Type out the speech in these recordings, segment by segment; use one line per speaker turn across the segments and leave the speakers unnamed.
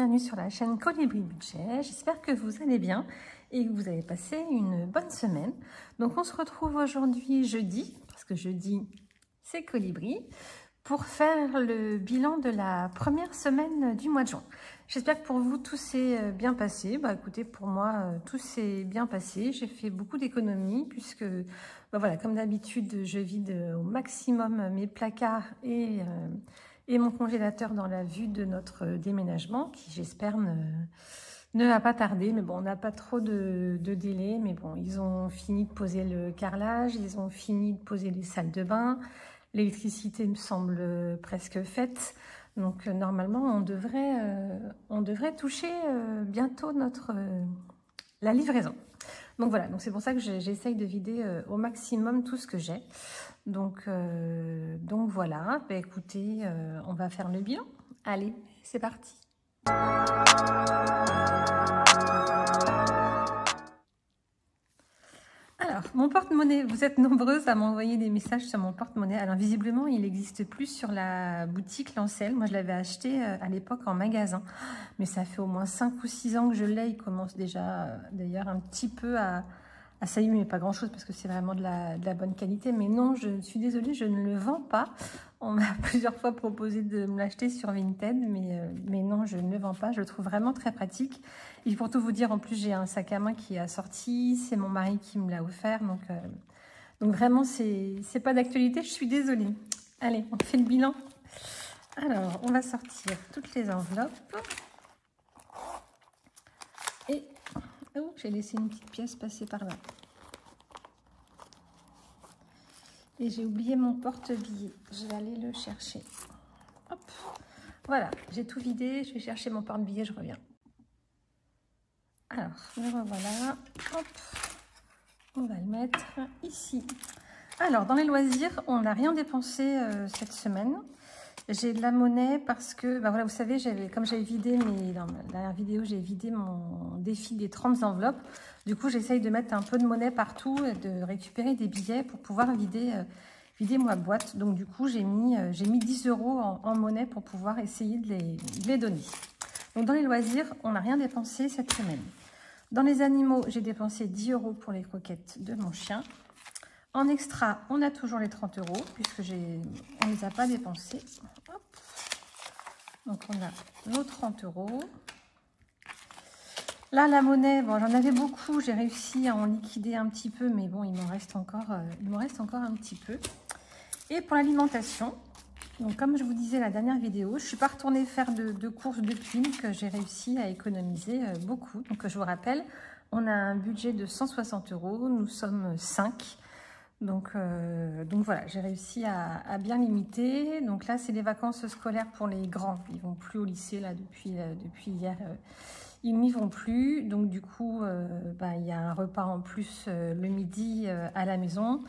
bienvenue sur la chaîne Colibri Budget. J'espère que vous allez bien et que vous avez passé une bonne semaine. Donc on se retrouve aujourd'hui jeudi, parce que jeudi c'est Colibri, pour faire le bilan de la première semaine du mois de juin. J'espère que pour vous tout s'est bien passé. Écoutez, pour moi tout s'est bien passé. J'ai fait beaucoup d'économies puisque voilà, comme d'habitude je vide au maximum mes placards et mon congélateur dans la vue de notre déménagement qui j'espère ne va pas tarder. Mais bon, on n'a pas trop de délai, mais bon, ils ont fini de poser le carrelage, ils ont fini de poser les salles de bain, l'électricité me semble presque faite, donc normalement on devrait toucher bientôt la livraison. Donc voilà, donc c'est pour ça que j'essaye de vider au maximum tout ce que j'ai. Donc voilà, écoutez, on va faire le bilan. Allez, c'est parti. Alors, mon porte-monnaie, vous êtes nombreuses à m'envoyer des messages sur mon porte-monnaie. Alors, visiblement, il n'existe plus sur la boutique Lancel. Moi, je l'avais acheté à l'époque en magasin. Mais ça fait au moins 5 ou 6 ans que je l'ai. Il commence déjà, d'ailleurs, un petit peu à s'allumer, mais pas grand-chose parce que c'est vraiment de la bonne qualité. Mais non, je suis désolée, je ne le vends pas. On m'a plusieurs fois proposé de me l'acheter sur Vinted, mais non, je ne le vends pas. Je le trouve vraiment très pratique. Et pour tout vous dire, en plus, j'ai un sac à main qui est assorti. C'est mon mari qui me l'a offert. Donc vraiment, c'est pas d'actualité. Je suis désolée. Allez, on fait le bilan. Alors, on va sortir toutes les enveloppes. Et oh, j'ai laissé une petite pièce passer par là. Et j'ai oublié mon porte-billets. Je vais aller le chercher. Hop. Voilà, j'ai tout vidé. Je vais chercher mon porte-billets, je reviens. Alors, le revoilà. Hop. On va le mettre ici. Alors, dans les loisirs, on n'a rien dépensé cette semaine. J'ai de la monnaie parce que, voilà, vous savez, comme j'avais vidé, dans la dernière vidéo, j'ai vidé mon défi des 30 enveloppes. Du coup, j'essaye de mettre un peu de monnaie partout et de récupérer des billets pour pouvoir vider ma boîte. Donc, du coup, j'ai mis 10 € en monnaie pour pouvoir essayer de les donner. Donc, dans les loisirs, on n'a rien dépensé cette semaine. Dans les animaux, j'ai dépensé 10 € pour les croquettes de mon chien. En extra, on a toujours les 30 € puisque on ne les a pas dépensés. Hop. Donc, on a nos 30 €. Là, la monnaie, bon, j'en avais beaucoup. J'ai réussi à en liquider un petit peu, mais bon, il m'en reste encore un petit peu. Et pour l'alimentation, donc comme je vous disais la dernière vidéo, je ne suis pas retournée faire de courses depuis, donc j'ai réussi à économiser beaucoup. Donc, je vous rappelle, on a un budget de 160 €. Nous sommes 5. Donc voilà, j'ai réussi à bien limiter. Donc là, c'est les vacances scolaires pour les grands. Ils vont plus au lycée là depuis hier. Ils n'y vont plus. Donc du coup, il y a un repas en plus le midi à la maison.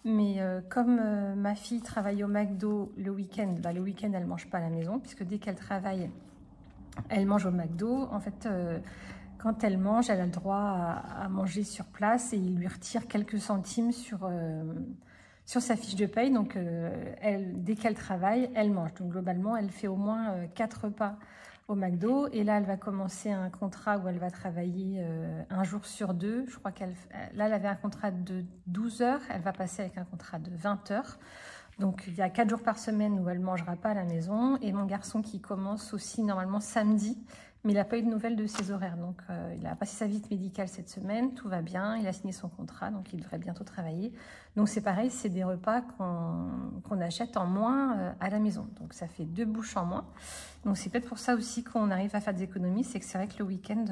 Mais comme ma fille travaille au McDo le week-end, le week-end, elle ne mange pas à la maison. Puisque dès qu'elle travaille, elle mange au McDo. En fait, quand elle mange, elle a le droit à manger sur place et il lui retire quelques centimes sur sa fiche de paye. Donc, dès qu'elle travaille, elle mange. Donc, globalement, elle fait au moins 4 repas au McDo. Et là, elle va commencer un contrat où elle va travailler un jour sur 2. Je crois là, elle avait un contrat de 12 heures. Elle va passer avec un contrat de 20 heures. Donc, il y a 4 jours par semaine où elle ne mangera pas à la maison. Et mon garçon qui commence aussi normalement samedi. Mais il n'a pas eu de nouvelles de ses horaires. Donc, il a passé sa visite médicale cette semaine. Tout va bien. Il a signé son contrat. Donc, il devrait bientôt travailler. Donc, c'est pareil. C'est des repas qu'on achète en moins à la maison. Donc, ça fait 2 bouches en moins. Donc, c'est peut-être pour ça aussi qu'on arrive à faire des économies. C'est que c'est vrai que le week-end,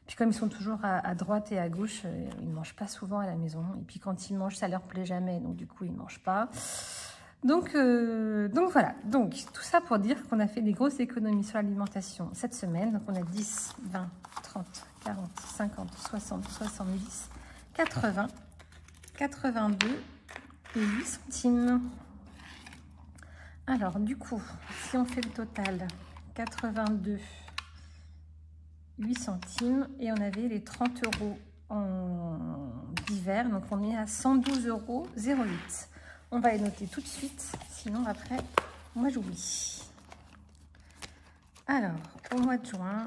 puis comme ils sont toujours à droite et à gauche, ils ne mangent pas souvent à la maison. Et puis, quand ils mangent, ça ne leur plaît jamais. Donc, du coup, ils ne mangent pas. Donc voilà, donc tout ça pour dire qu'on a fait des grosses économies sur l'alimentation cette semaine. Donc on a 10, 20, 30, 40, 50, 60, 70, 80, 82 et 8 centimes. Alors du coup, si on fait le total, 82, 8 centimes et on avait les 30 € en divers. Donc on est à 112,08 €. On va les noter tout de suite, sinon après, moi j'oublie. Alors, au mois de juin,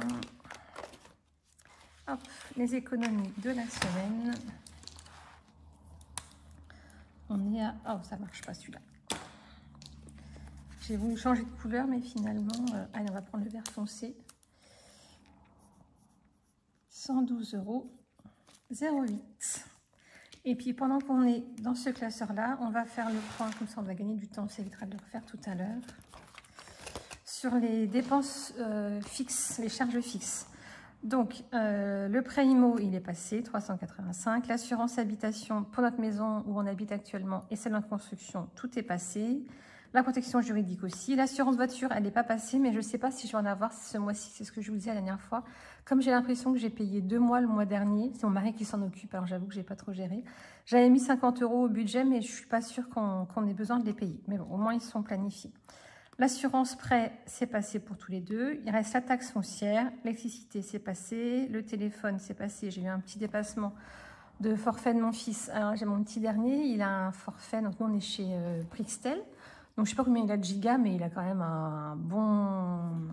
hop, les économies de la semaine. On est à... Oh, ça marche pas celui-là. J'ai voulu changer de couleur, mais finalement... allez, on va prendre le vert foncé. 112,08 €. Et puis, pendant qu'on est dans ce classeur-là, on va faire le point. Comme ça, on va gagner du temps. Ça évitera de le refaire tout à l'heure. Sur les dépenses fixes, les charges fixes. Donc, le prêt IMO, il est passé, 385. L'assurance habitation pour notre maison où on habite actuellement et celle de construction, tout est passé. La protection juridique aussi. L'assurance voiture, elle n'est pas passée, mais je ne sais pas si je vais en avoir ce mois-ci. C'est ce que je vous disais la dernière fois. Comme j'ai l'impression que j'ai payé 2 mois le mois dernier, c'est mon mari qui s'en occupe, alors j'avoue que je n'ai pas trop géré. J'avais mis 50 € au budget, mais je ne suis pas sûre qu'on ait besoin de les payer. Mais bon, au moins, ils sont planifiés. L'assurance prêt, c'est passé pour tous les deux. Il reste la taxe foncière, l'électricité, c'est passé. Le téléphone, c'est passé. J'ai eu un petit dépassement de forfait de mon fils. J'ai mon petit dernier, il a un forfait. Donc, nous, on est chez Prixtel. Donc, je ne sais pas combien il a de gigas, mais il a quand même un bon...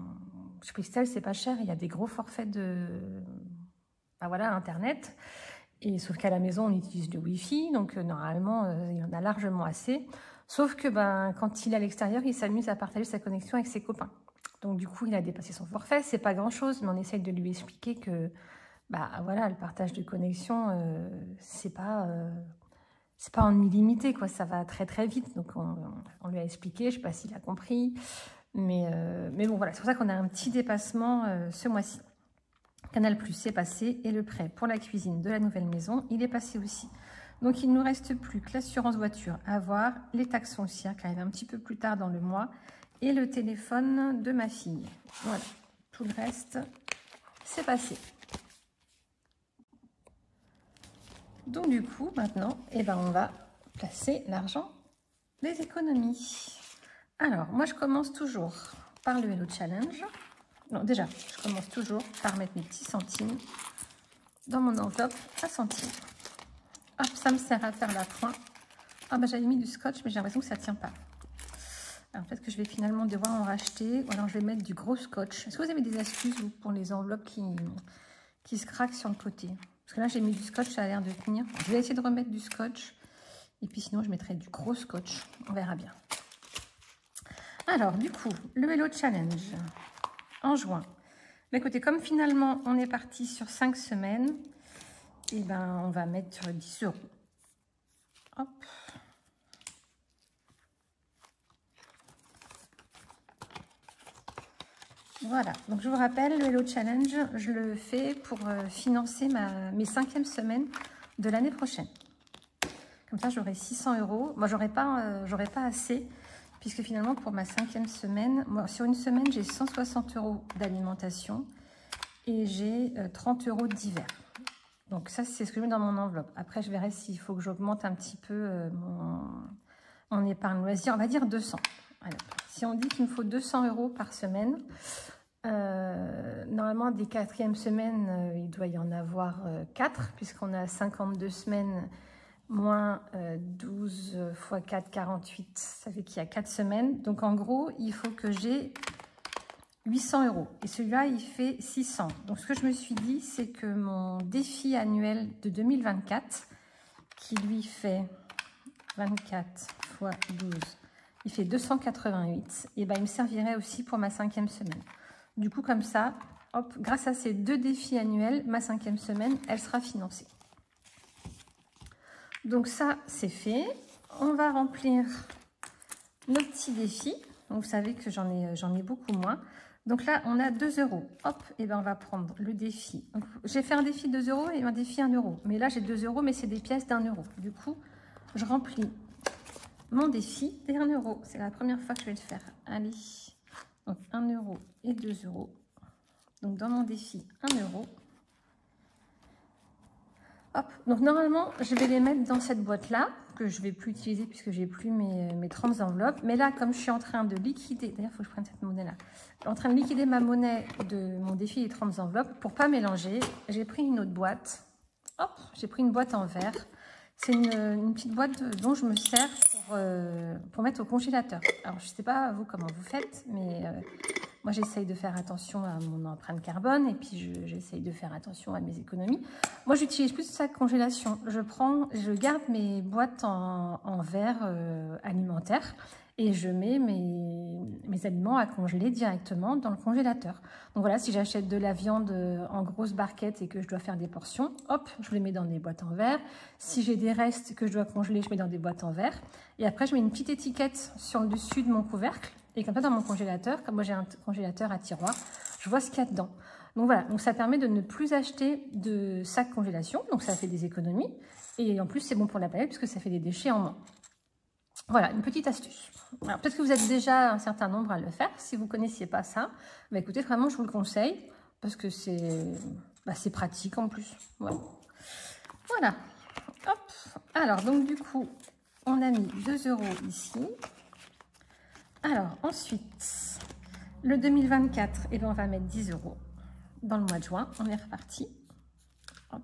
Chez Prixtel, c'est pas cher. Il y a des gros forfaits de... Ben voilà, Internet. Et sauf qu'à la maison, on utilise le Wi-Fi. Donc, normalement, il y en a largement assez. Sauf que quand il est à l'extérieur, il s'amuse à partager sa connexion avec ses copains. Donc, du coup, il a dépassé son forfait. C'est pas grand-chose, mais on essaye de lui expliquer que voilà, le partage de connexion, c'est pas en illimité, quoi. Ça va très, très vite. Donc, on lui a expliqué. Je sais pas s'il a compris. Mais bon, voilà. C'est pour ça qu'on a un petit dépassement ce mois-ci. Canal+, c'est passé. Et le prêt pour la cuisine de la nouvelle maison, il est passé aussi. Donc, il ne nous reste plus que l'assurance voiture à voir, les taxes foncières qui arrivent un petit peu plus tard dans le mois et le téléphone de ma fille. Voilà, tout le reste, c'est passé. Donc, du coup, maintenant, on va placer l'argent des économies. Alors, moi, je commence toujours par le Hello Challenge. Non, déjà, je commence toujours par mettre mes petits centimes dans mon enveloppe à centimes. Hop, ça me sert à faire la pointe. Ah j'avais mis du scotch, mais j'ai l'impression que ça ne tient pas. Alors peut-être que je vais finalement devoir en racheter. Ou alors je vais mettre du gros scotch. Est-ce que vous avez des astuces vous, pour les enveloppes qui se craquent sur le côté? Parce que là j'ai mis du scotch, ça a l'air de tenir. Je vais essayer de remettre du scotch. Et puis sinon je mettrai du gros scotch. On verra bien. Alors du coup, le Hello Challenge en juin. Mais écoutez, comme finalement on est parti sur 5 semaines, on va mettre 10 €. Hop. Voilà. Donc, je vous rappelle, le Hello Challenge, je le fais pour financer mes 5e semaines de l'année prochaine. Comme ça, j'aurai 600 €. Moi, j'aurai pas assez, puisque finalement, pour ma 5e semaine, moi, sur une semaine, j'ai 160 € d'alimentation et j'ai 30 € d'hiver. Donc ça, c'est ce que je mets dans mon enveloppe. Après, je verrai s'il faut que j'augmente un petit peu mon épargne loisir. On va dire 200. Alors, si on dit qu'il me faut 200 € par semaine, normalement, des 4e semaines, il doit y en avoir 4, puisqu'on a 52 semaines moins 12 x 4, 48. Ça fait qu'il y a 4 semaines. Donc, en gros, il faut que j'ai 800 €. Et celui-là, il fait 600. Donc, ce que je me suis dit, c'est que mon défi annuel de 2024, qui lui fait 24 x 12, il fait 288. Et il me servirait aussi pour ma 5e semaine. Du coup, comme ça, hop, grâce à ces 2 défis annuels, ma 5e semaine, elle sera financée. Donc, ça, c'est fait. On va remplir nos petits défis. Donc, vous savez que j'en ai beaucoup moins. Donc là, on a 2 €. Hop, on va prendre le défi. J'ai fait un défi 2 € et un défi 1 €. Mais là, j'ai 2 €, mais c'est des pièces d'1 €. Du coup, je remplis mon défi des 1 €. C'est la première fois que je vais le faire. Allez, donc 1 € et 2 €. Donc dans mon défi, 1 €. Hop, donc normalement, je vais les mettre dans cette boîte-là, que je ne vais plus utiliser puisque j'ai plus mes 30 enveloppes. Mais là, comme je suis en train de liquider, d'ailleurs, il faut que je prenne cette monnaie-là. Je suis en train de liquider ma monnaie de mon défi des 30 enveloppes. Pour ne pas mélanger, j'ai pris une autre boîte. Hop, j'ai pris une boîte en verre. C'est une petite boîte dont je me sers pour mettre au congélateur. Alors, je ne sais pas, vous, comment vous faites, mais Moi, j'essaye de faire attention à mon empreinte carbone et puis j'essaye de faire attention à mes économies. Moi, j'utilise plus de sac congélation. Je garde mes boîtes en verre alimentaire et je mets mes aliments à congeler directement dans le congélateur. Donc voilà, si j'achète de la viande en grosses barquettes et que je dois faire des portions, hop, je les mets dans des boîtes en verre. Si j'ai des restes que je dois congeler, je mets dans des boîtes en verre. Et après, je mets une petite étiquette sur le dessus de mon couvercle. Et comme ça, dans mon congélateur, comme moi j'ai un congélateur à tiroir, je vois ce qu'il y a dedans. Donc voilà, donc ça permet de ne plus acheter de sacs congélation. Donc ça fait des économies. Et en plus, c'est bon pour la planète puisque ça fait des déchets en moins. Voilà, une petite astuce. Alors peut-être que vous êtes déjà un certain nombre à le faire. Si vous ne connaissiez pas ça, bah, écoutez, vraiment, je vous le conseille parce que c'est pratique en plus. Voilà. Voilà. Hop. Alors, donc du coup, on a mis 2 € ici. Alors, ensuite, le 2024, eh bien, on va mettre 10 € dans le mois de juin. On est reparti. Hop.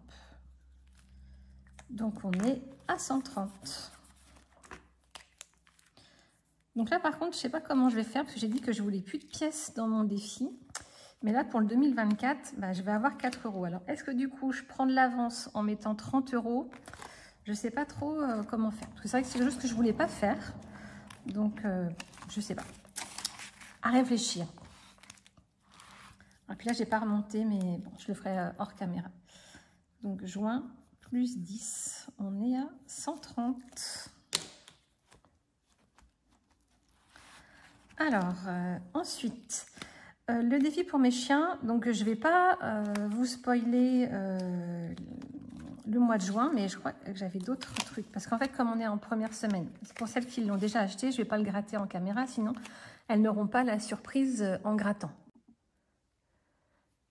Donc, on est à 130. Donc là, par contre, je ne sais pas comment je vais faire parce que j'ai dit que je voulais plus de pièces dans mon défi. Mais là, pour le 2024, bah, je vais avoir 4 €. Alors, est-ce que du coup, je prends de l'avance en mettant 30 €? Je ne sais pas trop comment faire. Parce que c'est vrai que c'est quelque chose que je ne voulais pas faire. Donc, je ne sais pas. À réfléchir. Alors, puis là, je n'ai pas remonté, mais bon, je le ferai hors caméra. Donc, juin plus 10. On est à 130. Alors, ensuite, le défi pour mes chiens. Donc, je ne vais pas vous spoiler le mois de juin, mais je crois que j'avais d'autres trucs. Parce qu'en fait, comme on est en première semaine, pour celles qui l'ont déjà acheté, je ne vais pas le gratter en caméra, sinon elles n'auront pas la surprise en grattant.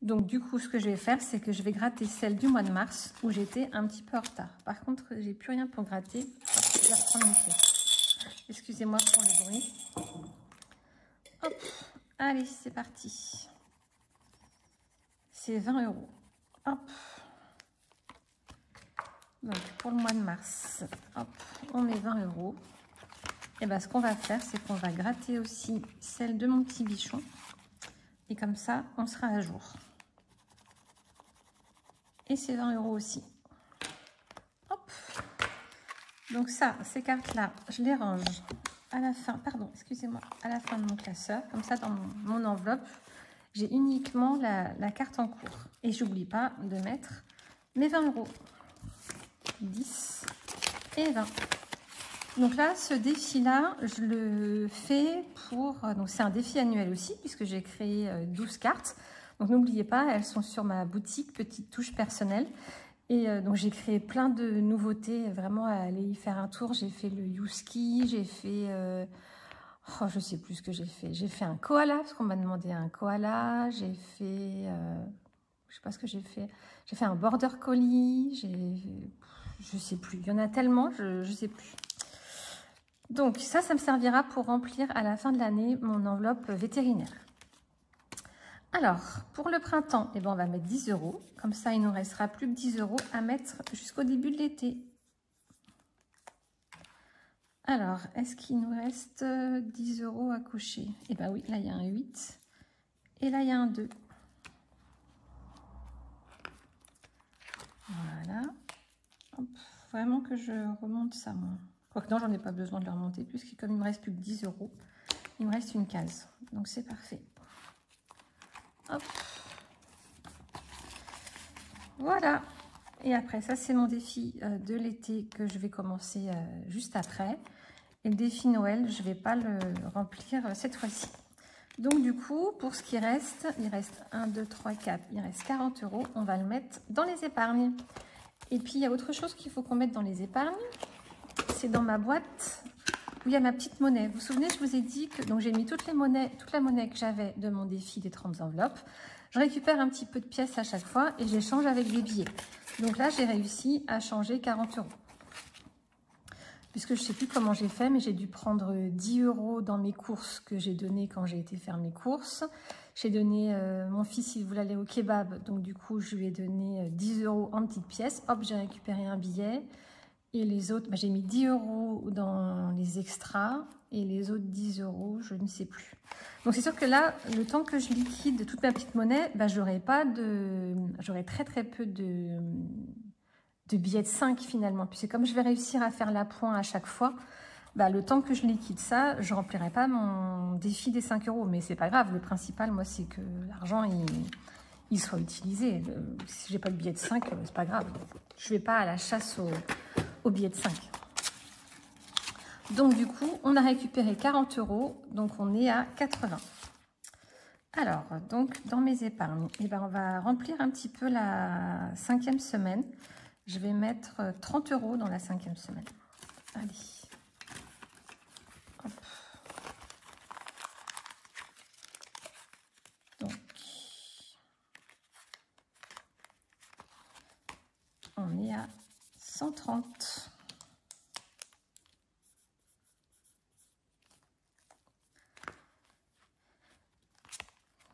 Donc, du coup, ce que je vais faire, c'est que je vais gratter celle du mois de mars, où j'étais un petit peu en retard. Par contre, j'ai plus rien pour gratter. Je vais reprendre une pièce. Excusez-moi pour le bruit. Hop, allez, c'est parti. C'est 20 €. Hop. Donc, pour le mois de mars, hop, on met 20 €. Et bien, ce qu'on va faire, c'est qu'on va gratter aussi celle de mon petit bichon. Et comme ça, on sera à jour. Et c'est 20 € aussi. Hop. Donc ça, ces cartes-là, je les range à la fin, pardon, excusez-moi, à la fin de mon classeur. Comme ça, dans mon enveloppe, j'ai uniquement la carte en cours. Et j'oublie pas de mettre mes 20 €. 10 et 20. Donc là, ce défi-là, je le fais pour... Donc c'est un défi annuel aussi, puisque j'ai créé 12 cartes. Donc n'oubliez pas, elles sont sur ma boutique Petite Touche Personnelle. Et donc j'ai créé plein de nouveautés, vraiment à aller y faire un tour. J'ai fait le Youski, j'ai fait... oh, je sais plus ce que j'ai fait. J'ai fait un koala, parce qu'on m'a demandé un koala. J'ai fait... je sais pas ce que j'ai fait. J'ai fait un border collie. Je sais plus. Il y en a tellement, je sais plus. Donc ça me servira pour remplir à la fin de l'année mon enveloppe vétérinaire. Alors, pour le printemps, eh ben, on va mettre 10 €. Comme ça, il nous restera plus que 10 € à mettre jusqu'au début de l'été. Alors, est-ce qu'il nous reste 10 € à cocher? Eh bien oui, là, il y a un 8. Et là, il y a un 2. Voilà. Hop, vraiment que je remonte ça, moi. Quoique non, j'en ai pas besoin de le remonter, puisque comme il me reste plus que 10 €, il me reste une case. Donc, c'est parfait. Hop. Voilà. Et après, ça, c'est mon défi de l'été que je vais commencer juste après. Et le défi Noël, je ne vais pas le remplir cette fois-ci. Donc, du coup, pour ce qui reste, il reste 1, 2, 3, 4, il reste 40 €. On va le mettre dans les épargnes. Et puis, il y a autre chose qu'il faut qu'on mette dans les épargnes. C'est dans ma boîte où il y a ma petite monnaie. Vous vous souvenez, je vous ai dit que j'ai mis toute la monnaie que j'avais de mon défi des 30 enveloppes. Je récupère un petit peu de pièces à chaque fois et je les change avec des billets. Donc là, j'ai réussi à changer 40 €. Puisque je ne sais plus comment j'ai fait, mais j'ai dû prendre 10 € dans mes courses que j'ai donné quand j'ai été faire mes courses. J'ai donné, mon fils, il voulait aller au kebab, donc du coup, je lui ai donné 10 € en petites pièces. Hop, j'ai récupéré un billet. Et les autres, bah, j'ai mis 10 € dans les extras. Et les autres 10 €, je ne sais plus. Donc c'est sûr que là, le temps que je liquide toute ma petite monnaie, bah, j'aurai très peu de billets de 5 finalement. Puisque comme je vais réussir à faire l'appoint à chaque fois, bah, le temps que je liquide ça, je ne remplirai pas mon défi des 5 €. Mais c'est pas grave, le principal, moi, c'est que l'argent, il soit utilisé. Si j'ai pas de billets de 5, c'est pas grave. Je vais pas à la chasse aux billets de 5. Donc du coup, on a récupéré 40 €, donc on est à 80. Alors, donc dans mes épargnes, eh ben, on va remplir un petit peu la 5e semaine. Je vais mettre 30 € dans la 5e semaine. Allez. Hop. Donc, on est à 130.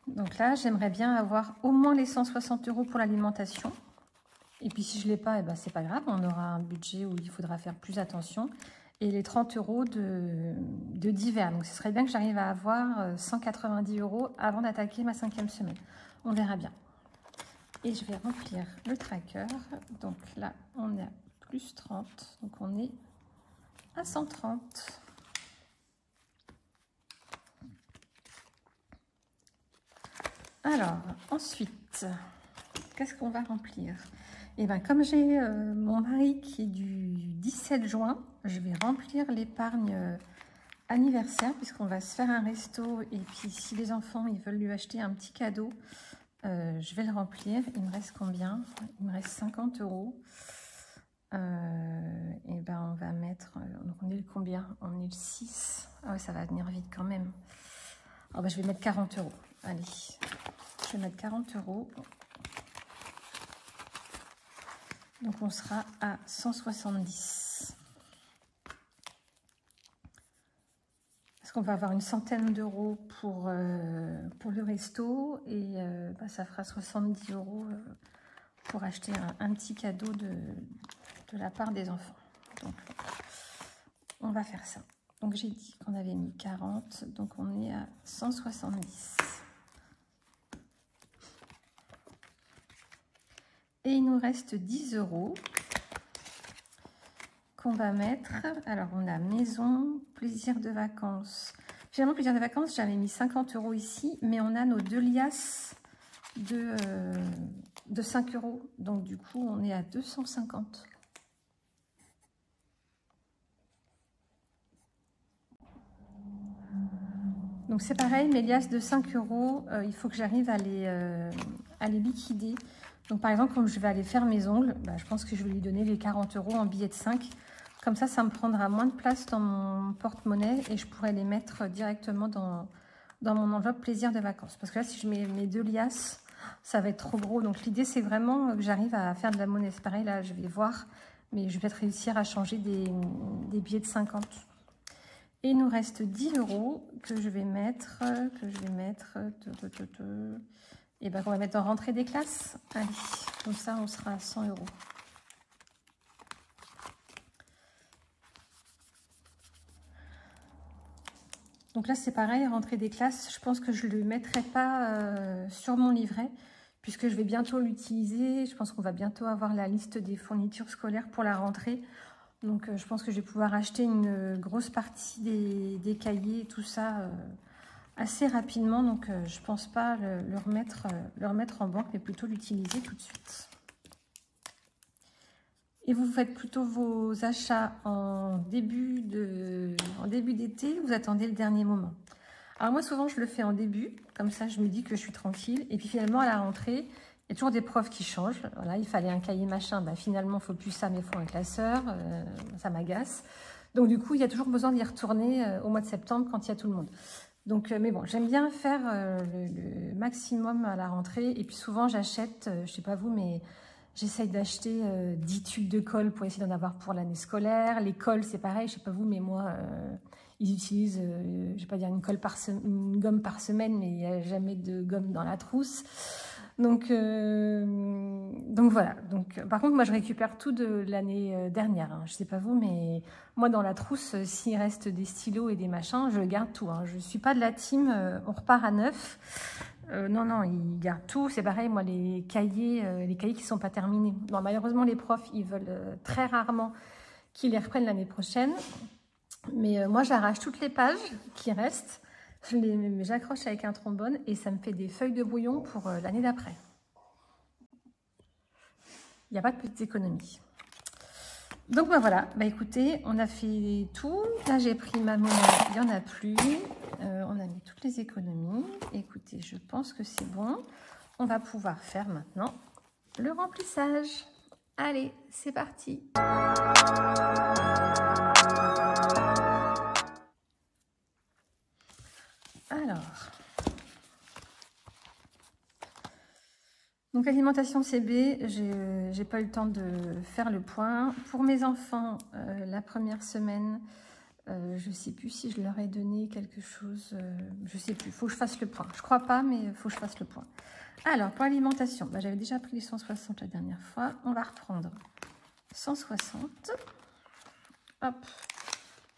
Donc là, j'aimerais bien avoir au moins les 160 € pour l'alimentation. Et puis si je ne l'ai pas, eh ben, c'est pas grave, on aura un budget où il faudra faire plus attention. Et les 30 € de divers. Donc ce serait bien que j'arrive à avoir 190 € avant d'attaquer ma 5e semaine. On verra bien. Et je vais remplir le tracker. Donc là, on est à plus 30. Donc on est à 130. Alors, ensuite, qu'est-ce qu'on va remplir? Et bien, comme j'ai mon mari qui est du 17 juin, je vais remplir l'épargne anniversaire, puisqu'on va se faire un resto. Et puis, si les enfants ils veulent lui acheter un petit cadeau, je vais le remplir. Il me reste combien? Il me reste 50 €. Et ben, on va mettre... donc, on est le combien? On est le 6. Ah ouais, ça va venir vite quand même. Alors, ben, je vais mettre 40 €. Allez, je vais mettre 40 €. Donc, on sera à 170. Parce qu'on va avoir une centaine d'euros pour le resto. Et bah, ça fera 70 € pour acheter un petit cadeau de la part des enfants. Donc, on va faire ça. Donc, j'ai dit qu'on avait mis 40. Donc, on est à 170. Et il nous reste 10 € qu'on va mettre. Alors, on a maison, plaisir de vacances. Finalement, plaisir de vacances, j'avais mis 50 € ici, mais on a nos 2 liasses de 5 €. Donc, du coup, on est à 250. Donc, c'est pareil, mes liasses de 5 €, il faut que j'arrive à les liquider. Donc, par exemple, comme je vais aller faire mes ongles, bah, je pense que je vais lui donner les 40 € en billets de 5. Comme ça me prendra moins de place dans mon porte-monnaie et je pourrai les mettre directement dans mon enveloppe plaisir de vacances. Parce que là, si je mets mes 2 liasses, ça va être trop gros. Donc, l'idée, c'est vraiment que j'arrive à faire de la monnaie. C'est pareil, là, je vais voir. Mais je vais peut-être réussir à changer des billets de 50. Et il nous reste 10 € que je vais mettre... Et bien, on va mettre en rentrée des classes. Allez, comme ça, on sera à 100 €. Donc là, c'est pareil, rentrée des classes. Je pense que je ne le mettrai pas sur mon livret, puisque je vais bientôt l'utiliser. Je pense qu'on va bientôt avoir la liste des fournitures scolaires pour la rentrée. Donc, je pense que je vais pouvoir acheter une grosse partie des cahiers et tout ça assez rapidement. Donc, je ne pense pas le remettre en banque, mais plutôt l'utiliser tout de suite. Et vous faites plutôt vos achats en début d'été, vous attendez le dernier moment? Alors moi, souvent, je le fais en début. Comme ça, je me dis que je suis tranquille. Et puis finalement, à la rentrée, il y a toujours des profs qui changent. Voilà, il fallait un cahier machin. Ben, finalement, il ne faut plus ça, mais il faut un classeur. Ça m'agace. Donc du coup, il y a toujours besoin d'y retourner au mois de septembre quand il y a tout le monde. Donc, mais bon, j'aime bien faire le maximum à la rentrée. Et puis souvent, j'achète, je ne sais pas vous, mais... J'essaye d'acheter 10 tubes de colle pour essayer d'en avoir pour l'année scolaire. Les colles, c'est pareil, je ne sais pas vous, mais moi, ils utilisent, je ne vais pas dire une gomme par semaine, mais il n'y a jamais de gomme dans la trousse. Donc voilà. Donc, par contre, moi, je récupère tout de l'année dernière. Hein. Je sais pas vous, mais moi, dans la trousse, s'il reste des stylos et des machins, je garde tout. Hein. Je suis pas de la team, on repart à neuf. Non, non, ils gardent tout. C'est pareil, moi, les cahiers qui sont pas terminés. Bon, malheureusement, les profs, ils veulent très rarement qu'ils les reprennent l'année prochaine. Mais moi, j'arrache toutes les pages qui restent. J'accroche avec un trombone et ça me fait des feuilles de brouillon pour l'année d'après. Il n'y a pas de petites économies. Donc ben voilà, bah écoutez, on a fait tout. Là j'ai pris ma monnaie, il n'y en a plus. On a mis toutes les économies. Écoutez, je pense que c'est bon. On va pouvoir faire maintenant le remplissage. Allez, c'est parti. Alors, donc alimentation CB, j'ai pas eu le temps de faire le point. Pour mes enfants, la première semaine, je sais plus si je leur ai donné quelque chose, je sais plus, faut que je fasse le point. Je crois pas, mais il faut que je fasse le point. Alors, pour l'alimentation, bah, j'avais déjà pris les 160 la dernière fois. On va reprendre 160. Hop.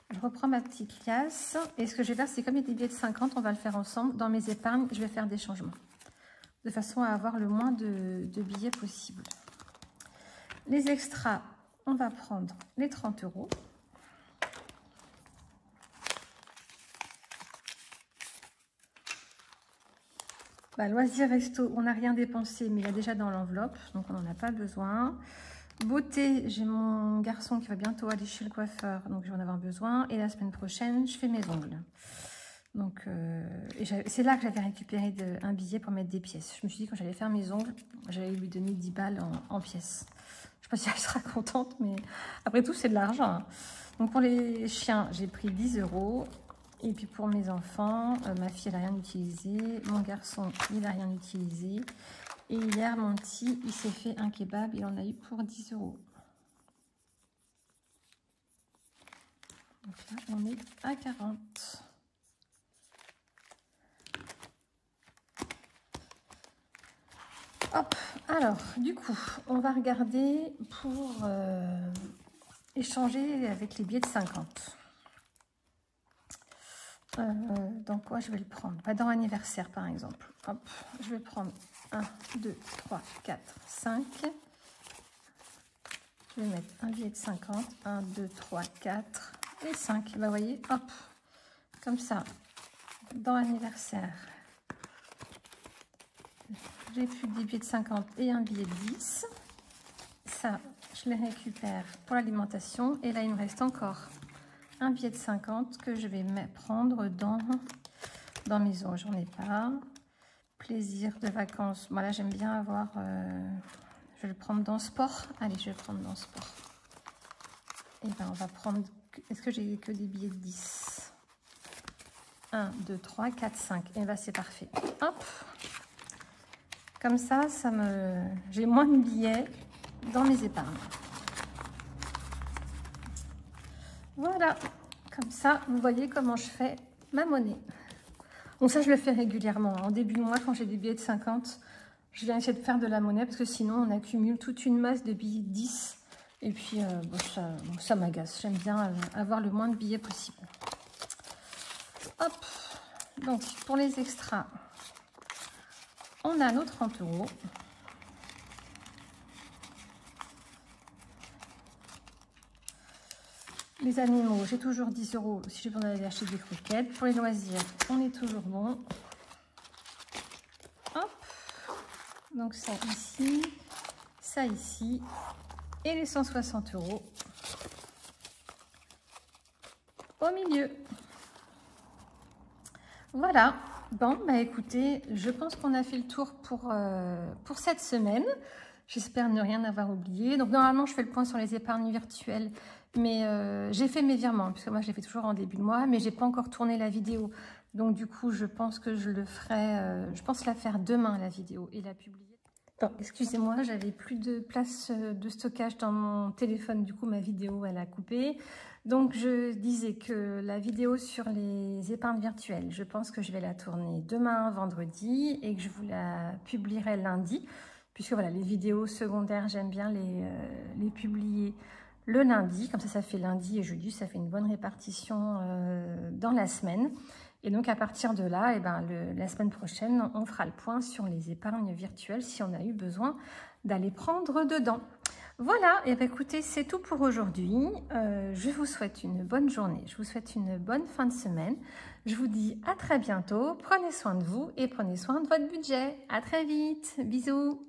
Je reprends ma petite liasse. Et ce que je vais faire, c'est comme il y a des billets de 50, on va le faire ensemble. Dans mes épargnes, je vais faire des changements. De façon à avoir le moins de billets possible. Les extras, on va prendre les 30 €. Bah, loisirs resto, on n'a rien dépensé, mais il y a déjà dans l'enveloppe, donc on n'en a pas besoin. Beauté, j'ai mon garçon qui va bientôt aller chez le coiffeur, donc je vais en avoir besoin. Et la semaine prochaine, je fais mes ongles. Donc, c'est là que j'avais récupéré un billet pour mettre des pièces. Je me suis dit, quand j'allais faire mes ongles, j'allais lui donner 10 balles en pièces. Je ne sais pas si elle sera contente, mais après tout, c'est de l'argent. Hein. Donc, pour les chiens, j'ai pris 10 €. Et puis, pour mes enfants, ma fille, elle n'a rien utilisé. Mon garçon, il n'a rien utilisé. Et hier, mon petit, il s'est fait un kebab. Il en a eu pour 10 €. Donc là, on est à 40. Hop, alors, du coup, on va regarder pour échanger avec les billets de 50. Dans quoi je vais le prendre? Pas dans anniversaire, par exemple. Hop, je vais prendre 1, 2, 3, 4, 5. Je vais mettre un billet de 50. 1, 2, 3, 4 et 5. Bah, vous voyez, hop, comme ça, dans anniversaire. J'ai plus des billets de 50 et un billet de 10. Ça, je les récupère pour l'alimentation. Et là, il me reste encore un billet de 50 que je vais prendre dans mes ongles. J'en ai pas. Plaisir de vacances. Moi, là, j'aime bien avoir... je vais le prendre dans sport. Allez, je vais le prendre dans sport. Et ben, on va prendre... Est-ce que j'ai que des billets de 10? 1, 2, 3, 4, 5. Et ben, c'est parfait. Hop! Comme ça, j'ai moins de billets dans mes épargnes. Voilà, comme ça, vous voyez comment je fais ma monnaie. Donc ça, je le fais régulièrement. En début de mois, quand j'ai des billets de 50, je viens essayer de faire de la monnaie parce que sinon, on accumule toute une masse de billets de 10. Et puis, ça m'agace. J'aime bien avoir le moins de billets possible. Hop, donc pour les extras, on a nos 30 €. Les animaux, j'ai toujours 10 € si j'ai besoin d'aller acheter des croquettes. Pour les loisirs, on est toujours bon. Hop. Donc ça ici. Et les 160 € au milieu. Voilà. Bon, bah écoutez, je pense qu'on a fait le tour pour cette semaine. J'espère ne rien avoir oublié. Donc normalement, je fais le point sur les épargnes virtuelles. Mais j'ai fait mes virements, puisque moi, je les fais toujours en début de mois. Mais j'ai pas encore tourné la vidéo. Donc du coup, je pense que je le ferai... je pense la faire demain, la vidéo, et la publier. Excusez-moi, j'avais plus de place de stockage dans mon téléphone, du coup ma vidéo elle a coupé. Donc je disais que la vidéo sur les épargnes virtuelles, je pense que je vais la tourner demain vendredi et que je vous la publierai lundi. Puisque voilà, les vidéos secondaires, j'aime bien les publier le lundi. Comme ça fait lundi et jeudi, ça fait une bonne répartition dans la semaine. Et donc, à partir de là, eh ben, la semaine prochaine, on fera le point sur les épargnes virtuelles si on a eu besoin d'aller prendre dedans. Voilà, et bien écoutez, c'est tout pour aujourd'hui. Je vous souhaite une bonne journée, je vous souhaite une bonne fin de semaine. Je vous dis à très bientôt, prenez soin de vous et prenez soin de votre budget. À très vite, bisous.